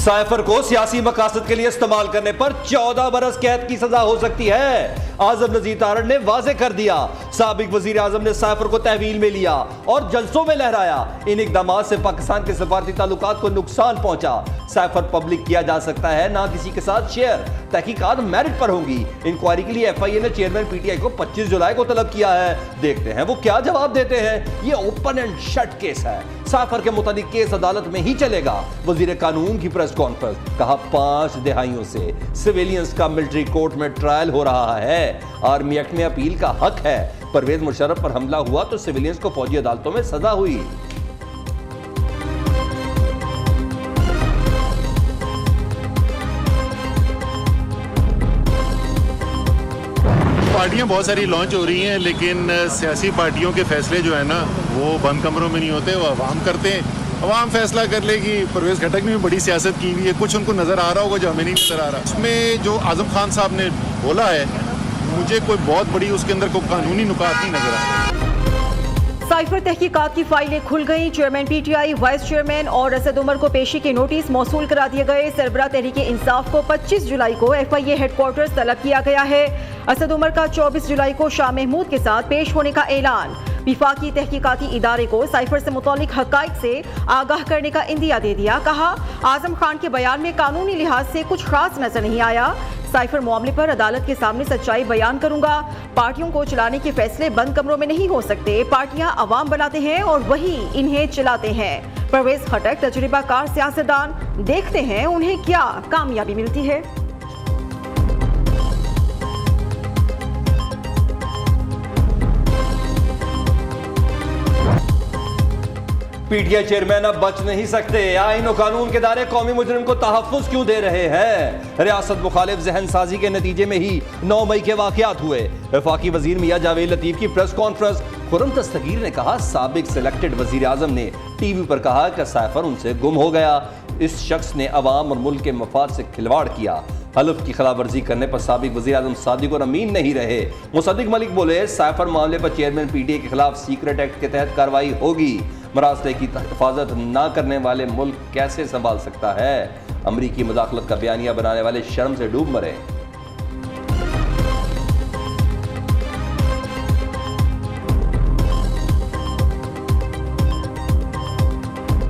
Cipher को सियासी मकासद के लिए इस्तेमाल करने पर 14 बरस कैद की सजा हो सकती है। आजम नजीर तारण ने वाजे कर दिया, साबिक वजीर आजम ने साइफर को तहवील में लिया और जलसों में लहराया। इन इकदाम से पाकिस्तान के सफारती ताल्लुकात को नुकसान पहुंचा। साइफर पब्लिक किया जा सकता है, ना किसी के साथ शेयर। तहकीकात मेरिट पर होंगी। इंक्वायरी के लिए FIA ने चेयरमैन PTI को 25 जुलाई को तलब किया है। देखते हैं वो क्या जवाब देते हैं। ये ओपन एंड शट केस है। साइफर के मुताबिक केस अदालत में ही चलेगा। वजीर कानून की प्रेस कॉन्फ्रेंस, कहा 5 दहाइयों से सिविलियंस का मिलिट्री कोर्ट में ट्रायल हो रहा है। आर्मी एक्ट में अपील का हक है। परवेज मुशर्रफ पर हमला हुआ तो सिविलियंस को फौजी अदालतों में सजा हुई। पार्टियां बहुत सारी लॉन्च हो रही हैं, लेकिन सियासी पार्टियों के फैसले जो है ना वो बंद कमरों में नहीं होते, वो अवाम करते हैं। अवाम फैसला कर लेगी। परवेज खटक ने भी बड़ी सियासत की हुई है, कुछ उनको नज़र आ रहा होगा जो हमें नहीं नज़र आ रहा। उसमें जो आजम खान साहब ने बोला है, मुझे कोई बहुत बड़ी उसके अंदर कोई कानूनी नुकात नहीं नजर आ रहा। साइफर तहकीकात की फाइलें खुल गई। चेयरमैन PTI, वाइस चेयरमैन और असद उमर को पेशी के नोटिस मौसूल करा दिए गए। सरबराह तहरीक इंसाफ को 25 जुलाई को FIA हेडक्वार्टर्स तलब किया गया है। असद उमर का 24 जुलाई को शाह महमूद के साथ पेश होने का ऐलान। विफाकी तहकीकाती इदारे को साइफर से मुतालिक हकाइक से आगाह करने का इंदिया दे दिया। कहा, आजम खान के बयान में कानूनी लिहाज से कुछ खास नजर नहीं आया। साइफर मामले पर अदालत के सामने सच्चाई बयान करूंगा। पार्टियों को चलाने के फैसले बंद कमरों में नहीं हो सकते। पार्टियां अवाम बनाते हैं और वही इन्हें चलाते हैं। परवेज खटक तजुर्बाकार सियासतदान, देखते हैं उन्हें क्या कामयाबी मिलती है। PTI चेयरमैन अब बच नहीं सकते। आईन और कानून के दायरे कौमी मुजरिम को तहफ़्फ़ुज़ क्यों दे रहे हैं? रियासत मुखालिफ जहन साजी के नतीजे में ही 9 मई के वाक़यात हुए। वफाकी वजीर मियां जावेद लतीफ की प्रेस कॉन्फ्रेंस। खुर्रम दस्तगीर ने कहा, साबिक सिलेक्टेड वजीर आजम ने TV पर कहा कि साइफर उनसे गुम हो गया। इस शख्स ने अवाम और मुल्क के मफाद से खिलवाड़ किया। हलफ की खिलाफ वर्जी करने पर साबिक वज़ीर आज़म सादिक और अमीन नहीं रहे। मुसद्दिक मलिक बोले, साइफर मामले पर चेयरमैन PTI के खिलाफ सीक्रेट एक्ट के तहत कार्रवाई होगी। मरासले की हिफाजत न करने वाले मुल्क कैसे संभाल सकता है? अमरीकी मुदाखलत का बयानिया बनाने वाले शर्म से डूब मरे।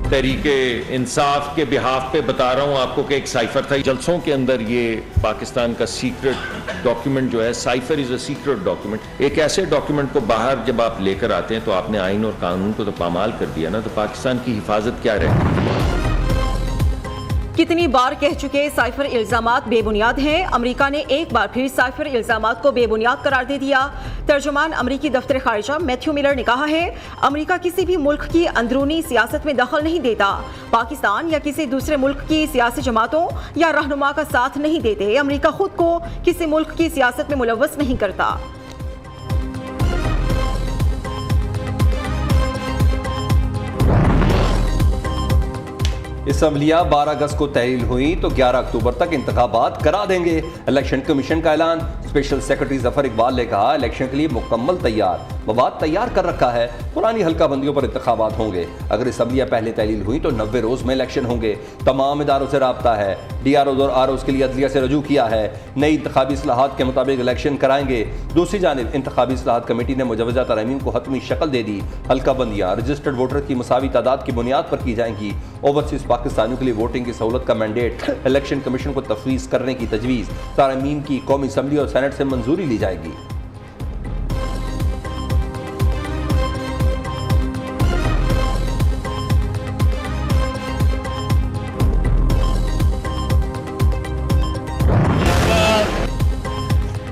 तहरीके इंसाफ के बिहाफ पे बता रहा हूँ आपको कि एक साइफर था। जलसों के अंदर ये पाकिस्तान का सीक्रेट डॉक्यूमेंट जो है, cipher is a secret document. एक ऐसे डॉक्यूमेंट को बाहर जब आप लेकर आते हैं तो आपने आइन और कानून को तो पामाल कर दिया ना, तो पाकिस्तान की हिफाजत क्या रहेगी? कितनी बार कह चुके साइफर इल्जामात बेबुनियाद हैं। अमेरिका ने एक बार फिर साइफर इल्जामात को बेबुनियाद करार दे दिया। तर्जुमान अमेरिकी दफ्तर खारिजा मैथ्यू मिलर ने कहा है, अमेरिका किसी भी मुल्क की अंदरूनी सियासत में दखल नहीं देता। पाकिस्तान या किसी दूसरे मुल्क की सियासी जमातों या रहनुमा का साथ नहीं देते। अमेरिका खुद को किसी मुल्क की सियासत में मुलव्वस नहीं करता। असम्बलियां 12 अगस्त को तहलील हुई तो 11 अक्टूबर तक इंतखाबात करा देंगे। इलेक्शन कमीशन का ऐलान। स्पेशल सेक्रेटरी जफर इकबाल ने कहा, इलेक्शन के लिए मुकम्मल तैयार, मवाद तैयार कर रखा है। पुरानी हल्का बंदियों पर इंतखाबात होंगे। अगर असम्बलियां पहले तहलील हुई तो 90 रोज में इलेक्शन होंगे। तमाम इदारों से राब्ता है। DROs और ROs के लिए अदलिया से रजू किया है। नई इंतखाबी इस्लाहात के मुताबिक इलेक्शन कराएंगे। दूसरी जानिब इंतखाबी इस्लाहात कमेटी ने मुजवजा तरमीम को हतमी शक्ल दे दी। हल्का बंदियां रजिस्टर्ड वोटर की मसावी तादाद की बुनियाद पर की जाएंगी। ओवरसीज पाकिस्तानियों के लिए वोटिंग की सहूलत का मैंडेट इलेक्शन कमीशन को तफवीज़ करने की तजवीज़। तरमीम की कौमी असम्बली और सेनेट से मंजूरी ली जाएगी।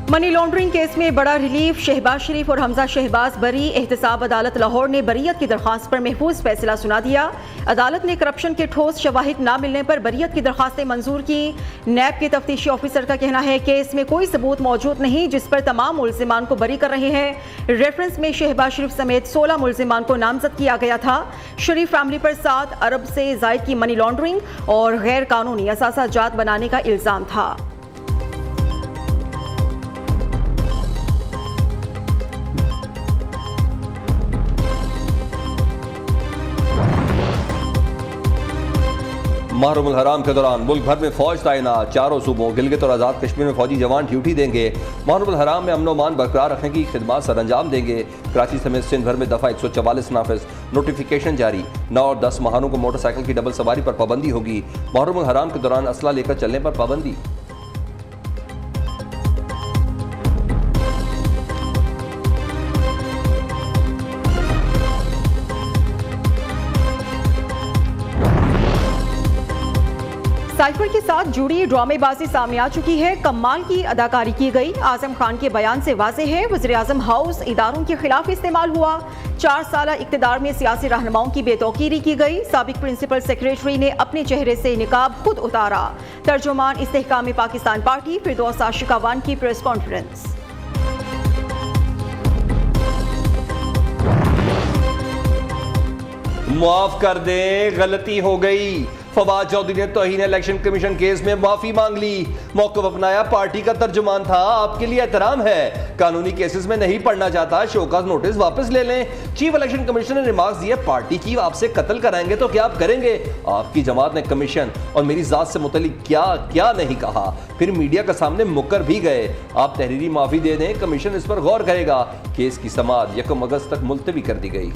मनी लॉन्ड्रिंग केस में बड़ा रिलीफ। शहबाज शरीफ और हमजा शहबाज बरी। एहतसाब अदालत लाहौर ने बरीयत की दरख्वास्त पर महफूज फैसला सुना दिया। अदालत ने करप्शन के ठोस शवाहिद न मिलने पर बरीयत की दरख्वास्तें मंजूर की। नैब के तफ्तीशी ऑफिसर का कहना है कि इसमें कोई सबूत मौजूद नहीं जिस पर तमाम मुल्जिमान को बरी कर रहे हैं। रेफरेंस में शहबाज शरीफ समेत 16 मुल्जिमान को नामजद किया गया था। शरीफ फैमिली पर 7 अरब से जायद की मनी लॉन्ड्रिंग और गैर कानूनी असासा जात बनाने का इल्जाम था। मुहर्रमुल हराम के दौरान मुल्क भर में फौज तैनात, चारों सूबों गिलगित और आज़ाद कश्मीर में फौजी जवान ड्यूटी देंगे। मुहर्रमुल हराम में अमन मान बरकरार रखने की खिदमत सर अंजाम देंगे। कराची समेत सिंध भर में दफ़ा 144 नाफिज, नोटिफिकेशन जारी। 9 और 10 माहरों को मोटरसाइकिल की डबल सवारी पर पाबंदी होगी। मुहर्रमुल हराम के दौरान असला लेकर चलने पर पाबंदी। साइफर के साथ जुड़ी ड्रामेबाजी सामने आ चुकी है। कमाल की अदाकारी की गई। आजम खान के बयान से वाज़ेह है वज़ीर-ए-आज़म हाउस इदारों के खिलाफ इस्तेमाल हुआ। 4 साल इक़्तिदार में सियासी रहनुमाओं की बेतौकीरी की गई। साबिक प्रिंसिपल सेक्रेटरी ने अपने चेहरे से निकाब खुद उतारा। तर्जुमान इस्तेहकाम पाकिस्तान पार्टी फिरदौस आशिकावान की प्रेस कॉन्फ्रेंस। माफ कर दे, गलती हो गई। फवाद चौधरी ने तौहीन इलेक्शन कमीशन केस में माफी मांग ली। मौक़िफ़ अपनाया, पार्टी का तर्जुमान था, आपके लिए एहतराम है। कानूनी केसेस में नहीं पढ़ना चाहता, शोकाज नोटिस वापस ले लें। चीफ इलेक्शन कमिश्नर ने रिमार्क्स दिए, पार्टी की आपसे कत्ल कराएंगे तो क्या आप करेंगे? आपकी जमात ने कमीशन और मेरी जात से मुतल्लिक क्या क्या नहीं कहा, फिर मीडिया के सामने मुकर भी गए। आप तहरीरी माफी दे दें, कमीशन इस पर गौर करेगा। केस की समाअत 1 अगस्त तक मुलतवी कर दी गई।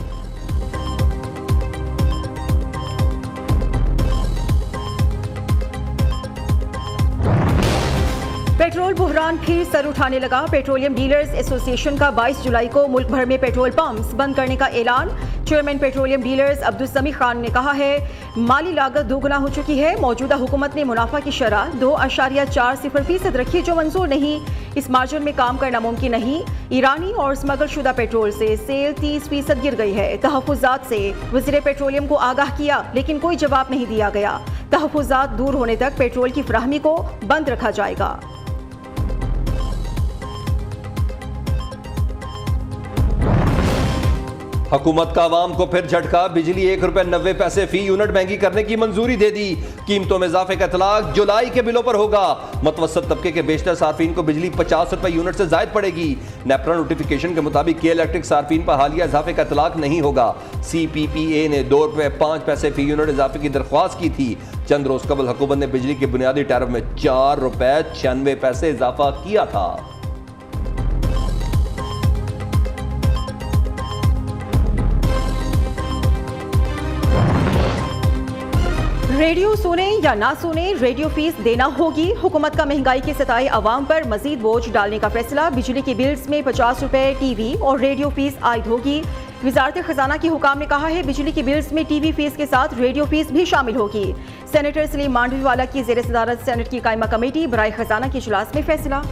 पेट्रोल बुहरान फिर सर उठाने लगा। पेट्रोलियम डीलर्स एसोसिएशन का 22 जुलाई को मुल्क भर में पेट्रोल पंप्स बंद करने का ऐलान। चेयरमैन पेट्रोलियम डीलर्स अब्दुल समी खान ने कहा है, माली लागत दोगुना हो चुकी है। मौजूदा हुकूमत ने मुनाफा की शरह 2.40% रखी, जो मंजूर नहीं। इस मार्जिन में काम करना मुमकिन नहीं। ईरानी और स्मगल शुदा पेट्रोल से सेल 30% गिर गई है। तहफ़्फ़ुज़ात से वज़ीर पेट्रोलियम को आगाह किया, लेकिन कोई जवाब नहीं दिया गया। तहफ़्फ़ुज़ात दूर होने तक पेट्रोल की फराहमी को बंद रखा जाएगा। हुकूमत का आवाम को फिर झटका। बिजली ₹1.90 फी यूनिट महंगी करने की मंजूरी दे दी। कीमतों में इजाफे का इतलाक जुलाई के बिलों पर होगा। मुतवस्सित तबके के बेशतर सार्फिन को बिजली ₹50 यूनिट से जायद पड़ेगी। नेपरा नोटिफिकेशन के मुताबिक के इलेक्ट्रिक सार्फिन पर हालिया इजाफे का इतलाक नहीं होगा। CPPA ने ₹2.05 फी यूनिट इजाफे की दरख्वास्त की थी। चंद रोज कबल हुकूमत ने बिजली के बुनियादी टैरिफ में ₹4.96 इजाफा किया था। रेडियो सुने या ना सुने, रेडियो फीस देना होगी। हुकूमत का महंगाई के सताए अवाम पर मजीद बोझ डालने का फैसला। बिजली के बिल्स में ₹50 टीवी और रेडियो फीस आयद होगी। वजारत खजाना के हुकाम ने कहा है, बिजली के बिल्स में टीवी फीस के साथ रेडियो फीस भी शामिल होगी। सेनेटर सलीम मांडवीवाला की ज़ेर सदारत सेनेट की कायमा कमेटी बराए खजाना के इजलास में फैसला।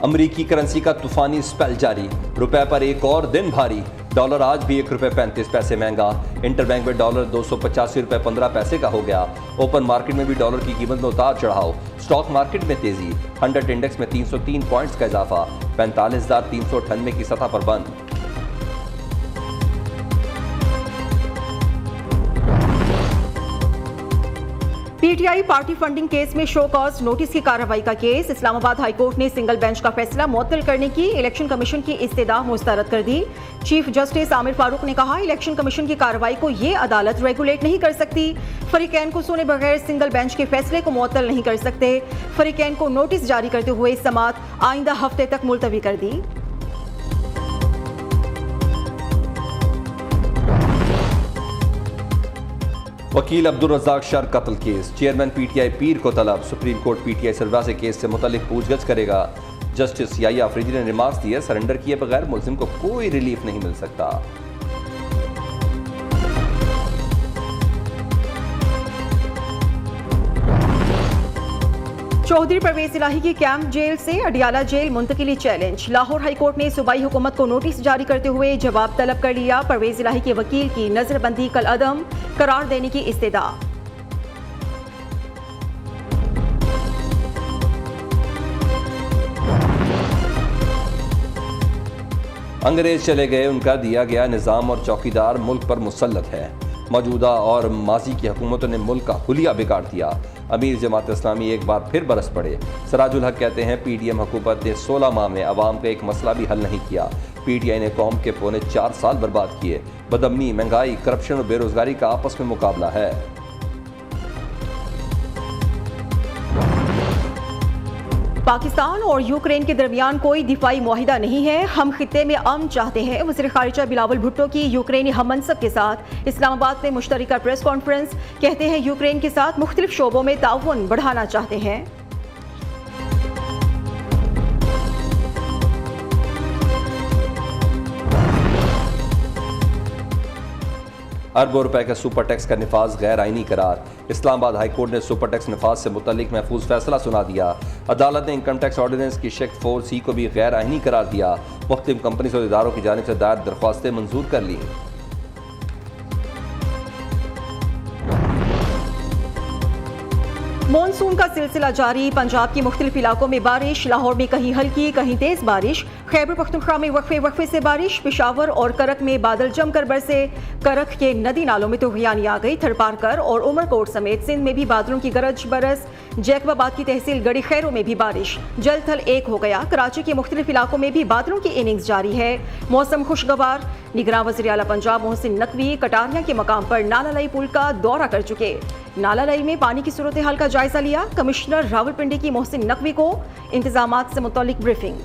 अमरीकी करेंसी का तूफानी स्पेल जारी। रुपए पर एक और दिन भारी। डॉलर आज भी ₹1.35 महंगा। इंटरबैंक में डॉलर ₹285.15 का हो गया। ओपन मार्केट में भी डॉलर की कीमत में उतार चढ़ाव। स्टॉक मार्केट में तेजी। 100 इंडेक्स में 303 पॉइंट्स का इजाफा। 45,398 की सतह पर बंद। PTI पार्टी फंडिंग केस में शो कॉज नोटिस की कार्रवाई का केस। इस्लामाबाद हाई कोर्ट ने सिंगल बेंच का फैसला मुअत्तल करने की इलेक्शन कमीशन की इस्तदा मुस्तरद कर दी। चीफ जस्टिस आमिर फारूक ने कहा, इलेक्शन कमीशन की कार्रवाई को ये अदालत रेगुलेट नहीं कर सकती। फरीकैन को सुने बगैर सिंगल बेंच के फैसले को मुअत्तल नहीं कर सकते। फरीकैन को नोटिस जारी करते हुए समाअत आइंदा हफ्ते तक मुलतवी कर दी। वकील अब्दुल रज़ाक शर कत्ल केस। चेयरमैन PTI पीर को तलब। सुप्रीम कोर्ट PTI सरबराह से केस से मुतल्लिक पूछगछ करेगा। जस्टिस याया अफरीदी ने रिमार्क्स दिए, सरेंडर किए बगैर मुल्जिम को कोई रिलीफ नहीं मिल सकता। चौधरी परवेज इलाही की कैंप जेल से अडियाला जेल मुंतकिली चैलेंज। लाहौर हाई कोर्ट ने सूबाई हुकूमत को नोटिस जारी करते हुए जवाब तलब कर लिया। परवेज इलाही के वकील की नजरबंदी कल अदम करार देने की इस्तदा। अंग्रेज चले गए, उनका दिया गया निज़ाम और चौकीदार मुल्क पर मुसल्लत है। मौजूदा और माजी की हुकूमतों ने मुल्क का हुलिया बिगाड़ दिया। अमीर जमात इस्लामी एक बार फिर बरस पड़े। सराजुल हक कहते हैं PDM हुकूमत ने 16 माह में अवाम का एक मसला भी हल नहीं किया। PTI ने कौम के पौने 4 साल बर्बाद किए। बदअमनी, महंगाई, करप्शन और बेरोजगारी का आपस में मुकाबला है। पाकिस्तान और यूक्रेन के दरमियान कोई दिफाई मुआहिदा नहीं है, हम खित्ते में अमन चाहते हैं। वज़ीर ख़ारिजा बिलावल भुट्टो की यूक्रेनी हममनसब के साथ इस्लामाबाद में मुश्तरका प्रेस कॉन्फ्रेंस। कहते हैं यूक्रेन के साथ मुख्तलिफ शोबों में ताउन बढ़ाना चाहते हैं। अरबों रुपए के सुपर टैक्स का निफाज गैर आइनी करार। इस्लामाबाद हाई कोर्ट ने सुपर टैक्स निफाज से मुतल्लिक महफूज फैसला सुना दिया। अदालत ने इनकम टैक्स ऑर्डिनेंस की सेक्शन 4C को भी गैर आइनी करार दिया। मुख्तलिफ कंपनी और इदारों की जानिब से दायर दरख्वास्तें मंजूर कर ली। मॉनसून का सिलसिला जारी। पंजाब के मुख्तलिफ इलाकों में बारिश। लाहौर में कहीं हल्की कहीं तेज बारिश। खैबर पख्तूनख्वा में वक्फे से बारिश। पेशावर और करक में बादल जमकर बरसे। करक के नदी नालों में तूफ़ानी आ गई। थरपारकर और उमरकोट समेत सिंध में भी बादलों की गरज बरस। जैकबाबाद की तहसील गड़ी खैरों में भी बारिश। जल थल एक हो गया। कराची के मुख्तलिफ इलाकों में भी बादलों की इनिंग्स जारी है। मौसम खुशगवार। निगरान वज़ीर आला पंजाब मोहसिन नकवी कटारिया के मकाम पर नालालाई पुल का दौरा कर चुके। नालालाई में पानी की सूरत हाल का जायजा लिया। कमिश्नर रावलपिंडी की मोहसिन नकवी को इंतजामात से मुतालिक ब्रीफिंग।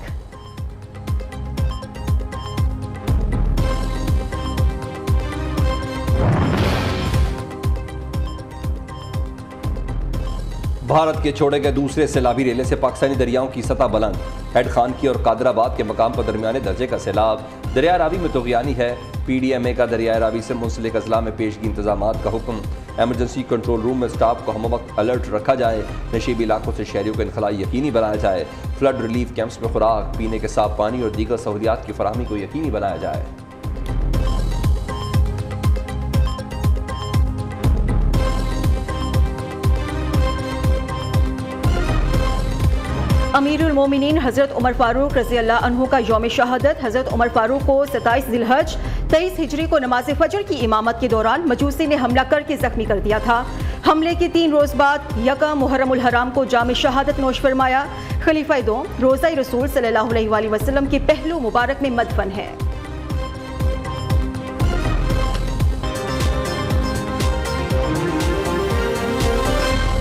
भारत के छोड़े गए दूसरे सैलाबी रेले से पाकिस्तानी दरियाओं की सतह बुलंद। हेड खान की और कादराबाद के मकाम पर दरमियाने दर्जे का सैलाब। दरिया रावी में तूफ़ानी है। PDMA का दरिया रावी से मुंसलिक अजला में पेशगी इंतजामात का हुक्म। एमरजेंसी कंट्रोल रूम में स्टाफ को हम वक्त अलर्ट रखा जाए। नशीबी इलाकों से शहरियों का इनखला यकीनी बनाया जाए। फ्लड रिलीफ कैंप्स में खुराक, पीने के साफ पानी और दीगर सहूलियात की फराहमी को यकीनी बनाया जाए। अमीरुल मोमिनीन हज़रत उमर फारूक रज़ी अल्लाह अन्हु का यौम शहादत। हज़रत उमर फारूक को 27 ज़िलहज 23 हिजरी को नमाज फजर की इमामत के दौरान मजूसी ने हमला करके जख्मी कर दिया था। हमले के 3 रोज़ बाद यकम मुहर्रमुल हराम को जाम शहादत नोश फरमाया। खलीफा दो रोज़ा रसूल सल्लल्लाहु अलैहि वसल्लम के पहलू मुबारक में मदफन है।